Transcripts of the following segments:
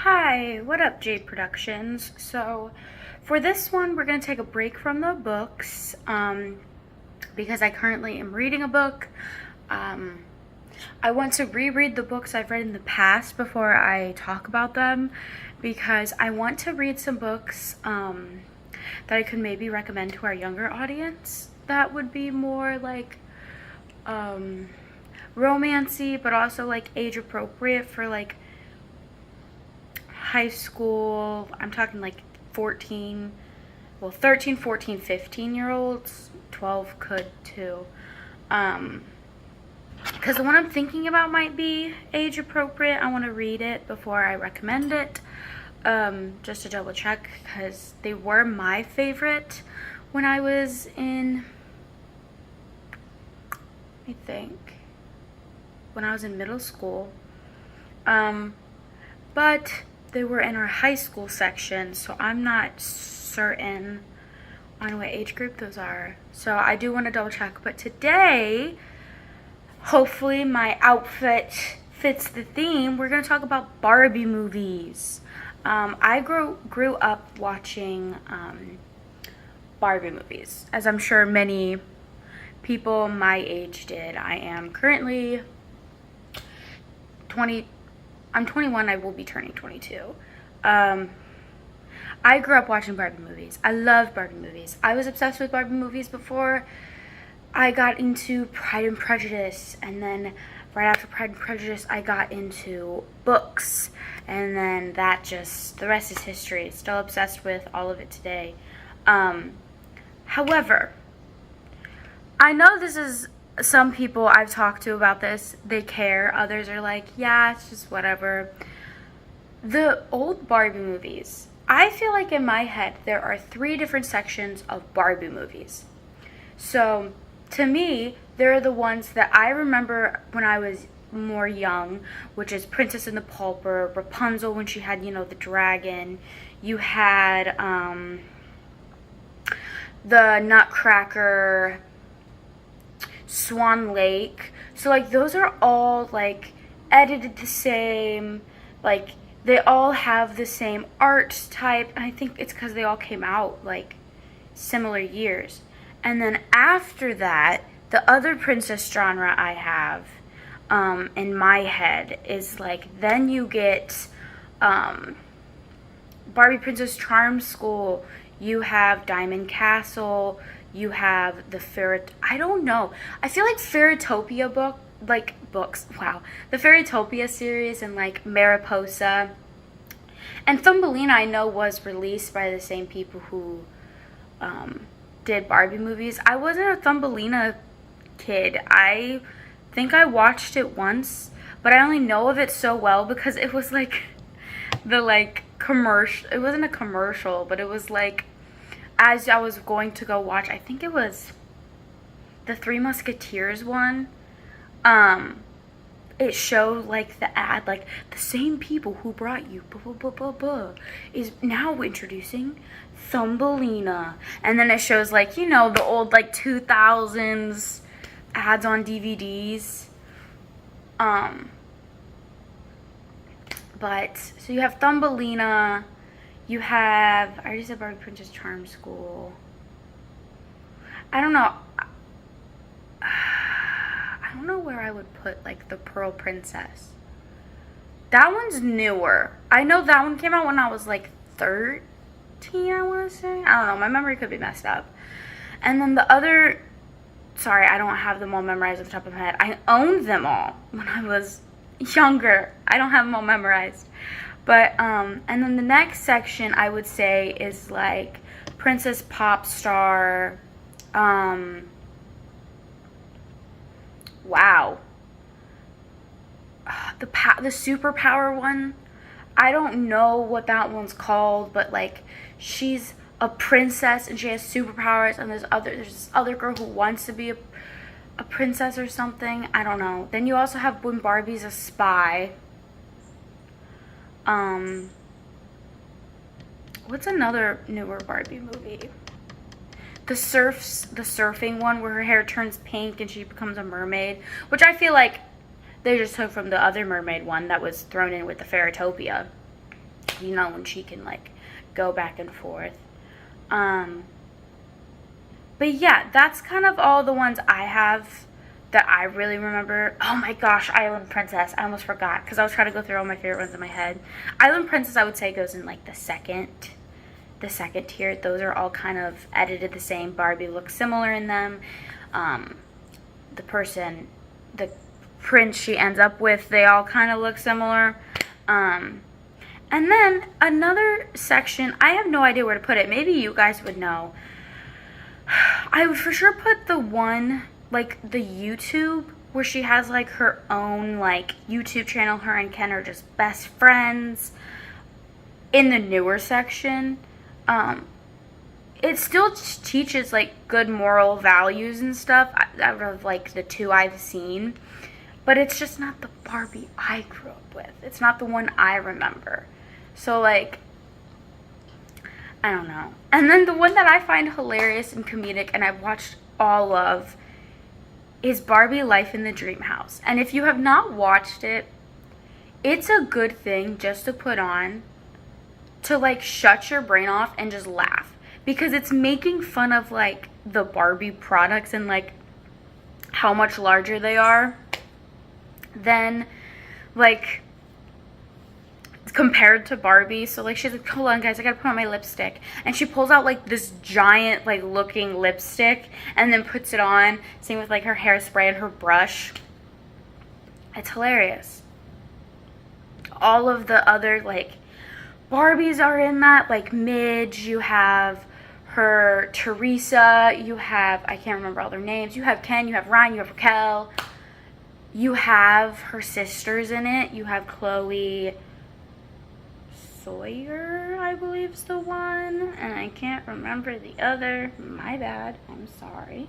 Hi, what up, Jade Productions? So, for this one, we're going to take a break from the books because I currently am reading a book. I want to reread the books I've read in the past before I talk about them because I want to read some books that I could maybe recommend to our younger audience that would be more like romancy, but also like age appropriate for like high school. I'm talking like 13, 14, 15 year olds. 12 could too. Because the one I'm thinking about might be age appropriate. I want to read it before I recommend it, just to double check, because they were my favorite when I was in, I think, when I was in middle school. But they were in our high school section, so I'm not certain on what age group those are. So I do want to double check. But today, hopefully my outfit fits the theme. We're going to talk about Barbie movies. I grew up watching Barbie movies, as I'm sure many people my age did. I am currently 20. I'm 21. I will be turning 22. I grew up watching Barbie movies. I love Barbie movies. I was obsessed with Barbie movies before I got into Pride and Prejudice, and then right after Pride and Prejudice, I got into books, and then the rest is history. Still obsessed with all of it today. However, I know this is some people I've talked to about this, they care. Others are like, yeah, it's just whatever. The old Barbie movies, I feel like in my head there are 3 different sections of Barbie movies. So to me, they're the ones that I remember when I was more young, which is Princess and the Pauper, Rapunzel when she had, the dragon. You had the Nutcracker, Swan Lake. So like those are all like edited the same, like they all have the same art type, and I think it's because they all came out like similar years. And then after that, the other princess genre I have in my head is like, then you get Barbie Princess Charm School, you have Diamond Castle, you have the I don't know. I feel like Fairytopia books. Wow. The Fairytopia series and like Mariposa. And Thumbelina I know was released by the same people who did Barbie movies. I wasn't a Thumbelina kid. I think I watched it once, but I only know of it so well because it was like the commercial. It wasn't a commercial, but it was like as I was going to go watch, I think it was the Three Musketeers one. It showed like the ad, like the same people who brought you blah, blah, blah, blah, blah, is now introducing Thumbelina. And then it shows like, the old like 2000s ads on DVDs. But so you have Thumbelina. You have, I already said Barbie Princess Charm School. I don't know. I don't know where I would put, like, the Pearl Princess. That one's newer. I know that one came out when I was, like, 13, I want to say. I don't know. My memory could be messed up. And then the other, sorry, I don't have them all memorized off the top of my head. I owned them all when I was younger. I don't have them all memorized. But, and then the next section I would say is like Princess Pop Star, wow. The superpower one, I don't know what that one's called, but like she's a princess and she has superpowers, and there's this other girl who wants to be a princess or something. I don't know. Then you also have when Barbie's a spy. What's another newer Barbie movie? The surfing one where her hair turns pink and she becomes a mermaid, which I feel like they just took from the other mermaid one that was thrown in with the Fairytopia. you know, when she can like go back and forth. Um, but yeah, that's kind of all the ones I have that I really remember. Oh my gosh, Island Princess. I almost forgot because I was trying to go through all my favorite ones in my head. Island Princess, I would say, goes in like the second tier. Those are all kind of edited the same. Barbie looks similar in them. Um, the prince she ends up with, they all kind of look similar. And then another section, I have no idea where to put it. Maybe you guys would know. I would for sure put the one, like the YouTube, where she has like her own like YouTube channel. Her and Ken are just best friends, in the newer section. It still teaches like good moral values and stuff out of like the two I've seen, but it's just not the Barbie I grew up with. It's not the one I remember. So like, I don't know. And then the one that I find hilarious and comedic, and I've watched all of, is Barbie Life in the Dream House. And if you have not watched it, it's a good thing just to put on to like shut your brain off and just laugh, because it's making fun of like the Barbie products and like how much larger they are than like compared to Barbie. So like she's like, hold on guys, I gotta put on my lipstick, and she pulls out like this giant like looking lipstick and then puts it on. Same with like her hairspray and her brush. It's hilarious. All of the other like Barbies are in that, like Midge, you have her Teresa, you have, I can't remember all their names, you have Ken, you have Ryan, you have Raquel, you have her sisters in it, you have Chloe Sawyer, I believe is the one, and I can't remember the other, my bad, I'm sorry.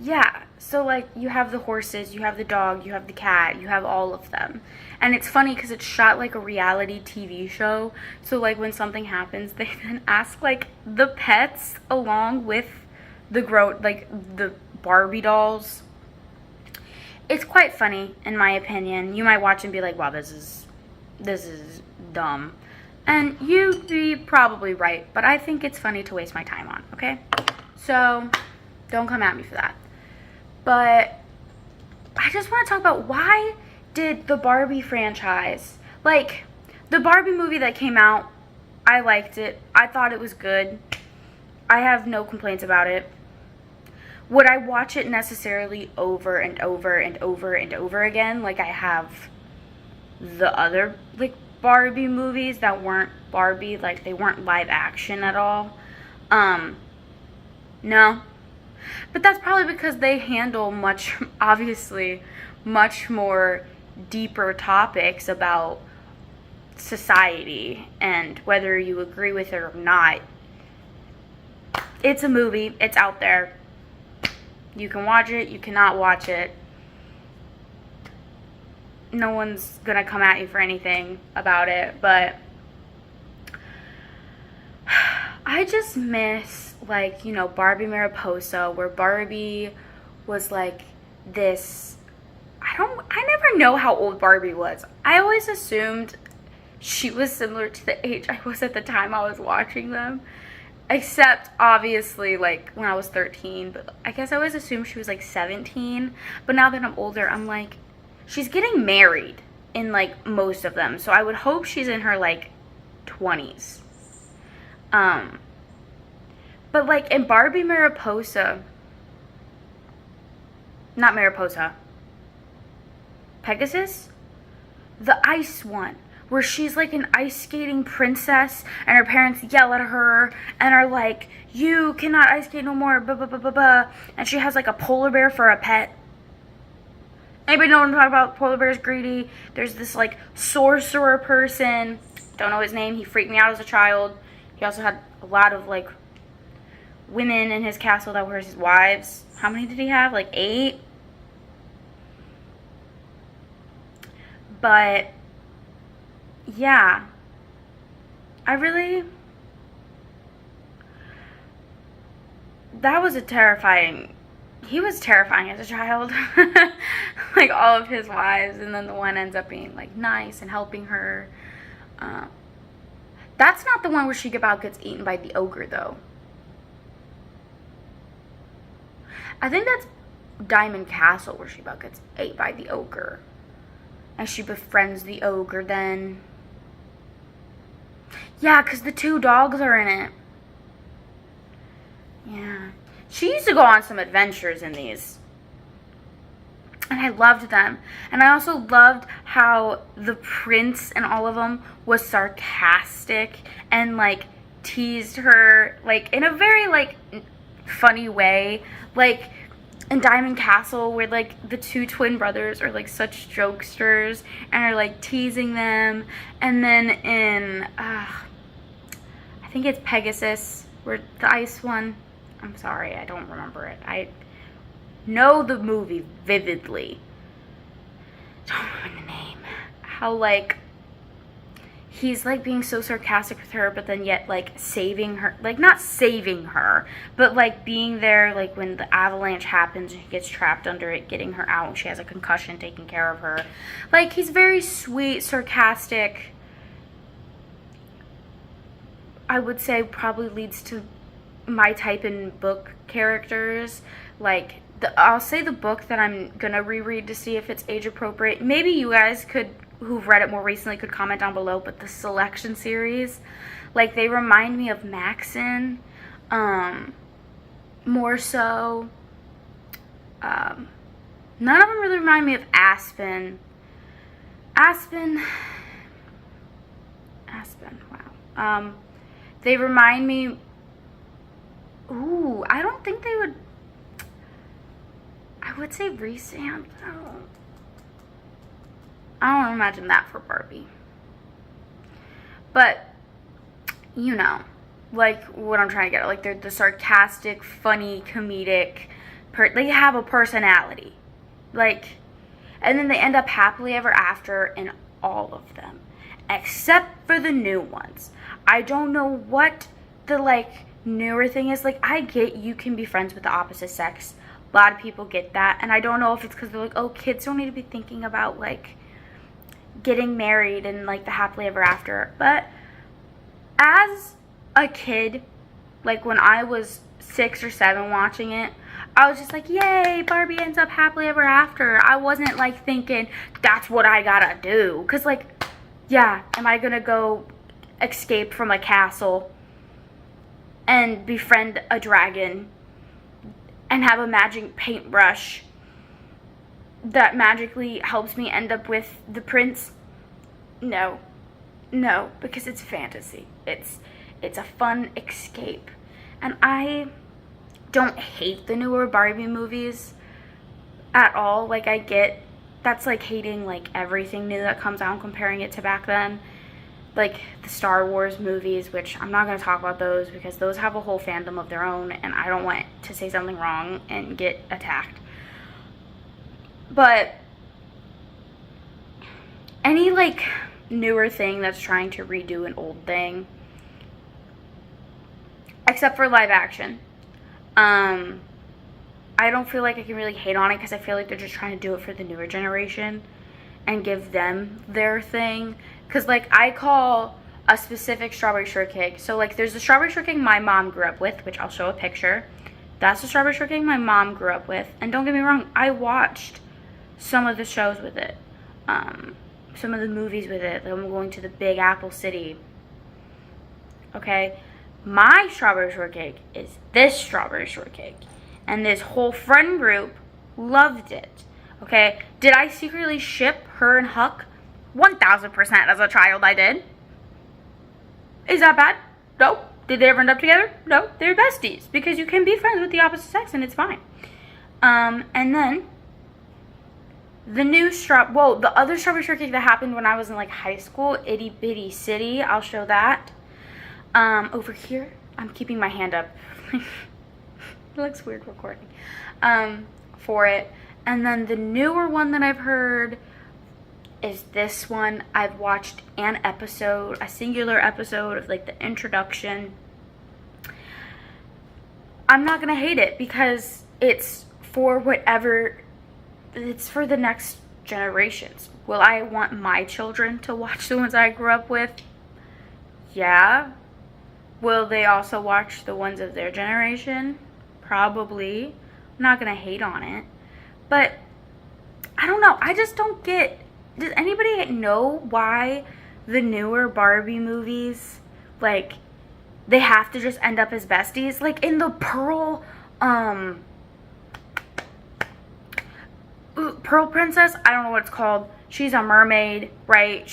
Yeah, so like you have the horses, you have the dog, you have the cat, you have all of them. And it's funny because it's shot like a reality TV show. So like when something happens, they then ask like the pets along with the the Barbie dolls. It's quite funny in my opinion. You might watch and be like, wow, this is dumb. And you'd be probably right, but I think it's funny to waste my time on, okay? So don't come at me for that. But I just want to talk about, why did the Barbie franchise, like the Barbie movie that came out, I liked it. I thought it was good. I have no complaints about it. Would I watch it necessarily over and over and over and over again like I have the other like Barbie movies that weren't Barbie, like they weren't live action at all? No. But that's probably because they handle obviously much more deeper topics about society, and whether you agree with it or not, it's a movie, it's out there. You can watch it, you cannot watch it. No one's gonna come at you for anything about it, but I just miss, like, you know, Barbie Mariposa, where Barbie was like this, I never know how old Barbie was. I always assumed she was similar to the age I was at the time I was watching them. Except, obviously, like, when I was 13. But I guess I always assumed she was, like, 17. But now that I'm older, I'm like, she's getting married in, like, most of them. So I would hope she's in her, like, 20s. But, like, in Barbie Mariposa, not Mariposa, Pegasus? The ice one, where she's like an ice skating princess and her parents yell at her and are like, you cannot ice skate no more, blah, blah, blah, blah, blah. And she has like a polar bear for a pet. Anybody know what I'm talking about? Polar bear's greedy. There's this like sorcerer person. Don't know his name. He freaked me out as a child. He also had a lot of like women in his castle that were his wives. How many did he have? Like 8? But yeah, that was a terrifying he was terrifying as a child. Like all of his wives, and then the one ends up being like nice and helping her. That's not the one where she about gets eaten by the ogre, though. I think that's Diamond Castle, where she about gets ate by the ogre. And she befriends the ogre then. Yeah, because the 2 dogs are in it. Yeah. She used to go on some adventures in these. And I loved them. And I also loved how the prince in all of them was sarcastic and, like, teased her, like, in a very, like, funny way. Like, in Diamond Castle, where, like, the 2 twin brothers are, like, such jokesters and are, like, teasing them. And then in, I think it's Pegasus, where the ice one. I'm sorry, I don't remember it. I know the movie vividly. Don't remember the name. How, like, he's, like, being so sarcastic with her, but then yet, like, saving her. Like, not saving her, but, like, being there, like, when the avalanche happens and she gets trapped under it, getting her out, and she has a concussion, taking care of her. Like, he's very sweet, sarcastic. I would say probably leads to my type in book characters. Like, I'll say the book that I'm gonna reread to see if it's age appropriate. Maybe you guys could, who've read it more recently, could comment down below. But the Selection series, like, they remind me of Maxon, more so. None of them really remind me of Aspen. Aspen. Wow. They remind me. Ooh, I don't think they would. I would say revamped. I don't imagine that for Barbie. But, you know, like what I'm trying to get at. Like, they're the sarcastic, funny, comedic. They have a personality. Like, and then they end up happily ever after in all of them. Except for the new ones. I don't know what the, like, newer thing is. Like, I get you can be friends with the opposite sex. A lot of people get that. And I don't know if it's because they're like, oh, kids don't need to be thinking about, like, getting married and, like, the happily ever after. But as a kid, like, when I was 6 or 7 watching it, I was just like, yay, Barbie ends up happily ever after. I wasn't, like, thinking, that's what I gotta do. Because, like, yeah, am I gonna go escape from a castle and befriend a dragon and have a magic paintbrush that magically helps me end up with the prince? No, because it's fantasy. It's a fun escape. And I don't hate the newer Barbie movies at all. Like, I get that's like hating, like, everything new that comes out and comparing it to back then. Like, the Star Wars movies, which I'm not going to talk about those because those have a whole fandom of their own, and I don't want to say something wrong and get attacked. But any, like, newer thing that's trying to redo an old thing, except for live action, I don't feel like I can really hate on it because I feel like they're just trying to do it for the newer generation and give them their thing. Because, like, I call a specific strawberry shortcake. So, like, there's the strawberry shortcake my mom grew up with, which I'll show a picture. That's the strawberry shortcake my mom grew up with. And don't get me wrong, I watched some of the shows with it. Some of the movies with it. Like, I'm going to the Big Apple City. Okay? My strawberry shortcake is this strawberry shortcake. And this whole friend group loved it. Okay? Did I secretly ship her and Huck? 1000% as a child I did. Is that bad? No. Did they ever end up together? No. They're besties. Because you can be friends with the opposite sex and it's fine. And then the new the other strawberry shortcake that happened when I was in, like, high school, Itty Bitty City. I'll show that. Over here. I'm keeping my hand up. It looks weird recording. For it. And then the newer one that I've heard is this one. I've watched an episode, a singular episode of, like, the introduction. I'm not gonna hate it because it's for whatever, it's for the next generations. Will I want my children to watch the ones I grew up with? Yeah. Will they also watch the ones of their generation? Probably. I'm not gonna hate on it. But I don't know. I just don't get, does anybody know why the newer Barbie movies, like, they have to just end up as besties? Like in the Pearl Princess, I don't know what it's called. She's a mermaid, right?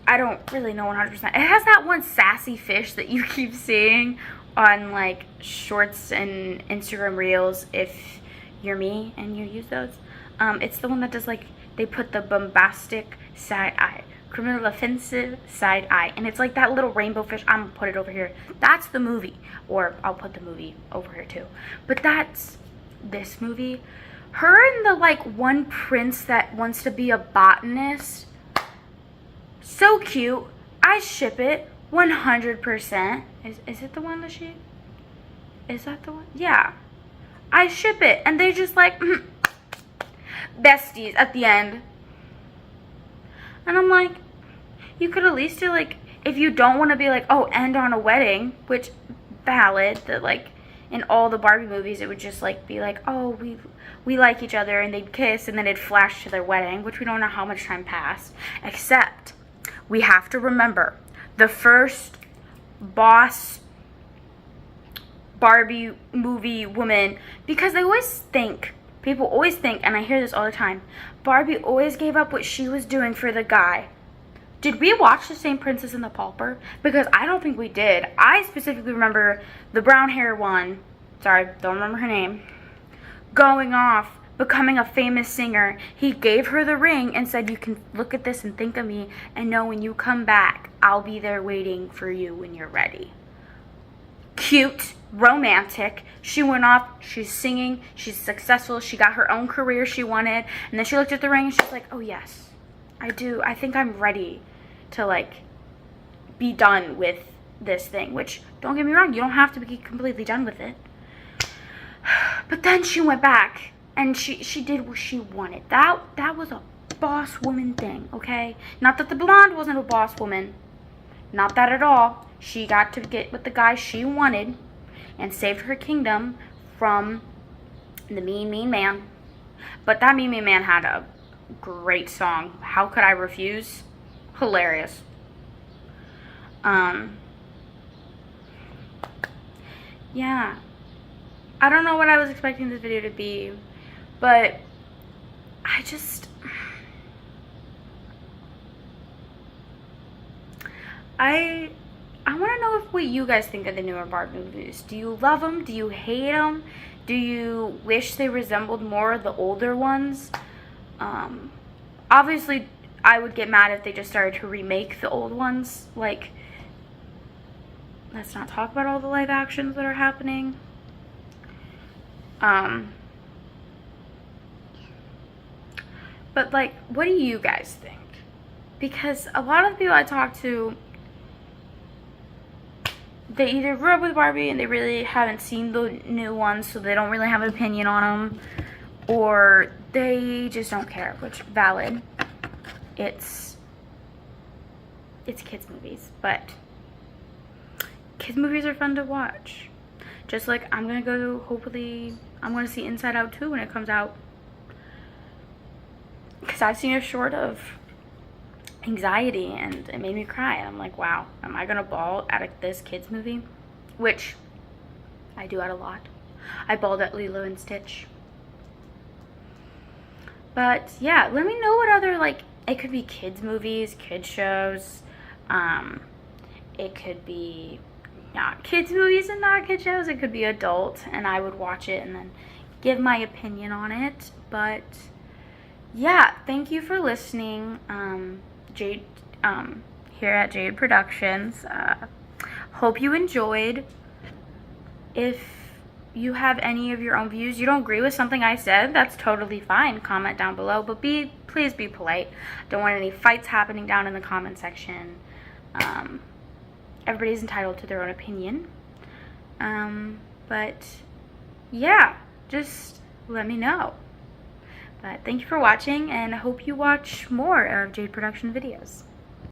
I don't really know 100%. It has that one sassy fish that you keep seeing on like shorts and Instagram reels if you're me and you use those. It's the one that does like, they put the bombastic side eye, criminal offensive side eye, and it's like that little rainbow fish. I'm gonna put it over here. That's the movie, or I'll put the movie over here too. But that's this movie. Her and the like one prince that wants to be a botanist. So cute. I ship it 100%. Is it the one that she? Is that the one? Yeah. I ship it. And they just like besties at the end. And I'm like, you could at least do like, if you don't want to be like, oh, end on a wedding, which valid, that like in all the Barbie movies it would just like be like, oh, we like each other, and they'd kiss and then it'd flash to their wedding, which we don't know how much time passed. Except we have to remember the first boss Barbie movie woman, because people always think, and I hear this all the time, Barbie always gave up what she was doing for the guy. Did we watch the same Princess and the Pauper? Because I don't think we did. I specifically remember the brown hair one, sorry, don't remember her name, going off, becoming a famous singer. He gave her the ring and said, you can look at this and think of me and know when you come back, I'll be there waiting for you when you're ready. Cute, romantic. She went off, she's singing, she's successful, she got her own career she wanted, and then she looked at the ring and she's like, oh yes, I do. I think I'm ready to like be done with this thing, which don't get me wrong, you don't have to be completely done with it. But then she went back and she did what she wanted. That was a boss woman thing, okay? Not that the blonde wasn't a boss woman. Not that at all. She got to get with the guy she wanted and saved her kingdom from the mean man. But that mean man had a great song. How could I refuse? Hilarious. Yeah. I don't know what I was expecting this video to be, but I want to know what you guys think of the newer Barbie movies. Do you love them? Do you hate them? Do you wish they resembled more of the older ones? Obviously, I would get mad if they just started to remake the old ones. Like, let's not talk about all the live actions that are happening. But like, what do you guys think? Because a lot of the people I talk to, they either grew up with Barbie and they really haven't seen the new ones, so they don't really have an opinion on them, or they just don't care, which valid. It's kids movies, but kids movies are fun to watch. Just like I'm gonna see Inside Out 2 when it comes out, because I've seen a short of anxiety and it made me cry, and I'm like, wow, am I gonna bawl at this kids movie? Which I do at a lot. I bawled at Lilo and Stitch. But yeah, let me know what other, like, it could be kids movies, kids shows, it could be not kids movies and not kids shows, it could be adult, and I would watch it and then give my opinion on it. But yeah, thank you for listening. Jade, here at Jade Productions. Hope you enjoyed. If you have any of your own views, you don't agree with something I said, that's totally fine. Comment down below, but please be polite. Don't want any fights happening down in the comment section. Everybody's entitled to their own opinion. But yeah, just let me know. But thank you for watching, and I hope you watch more of Jade Production videos.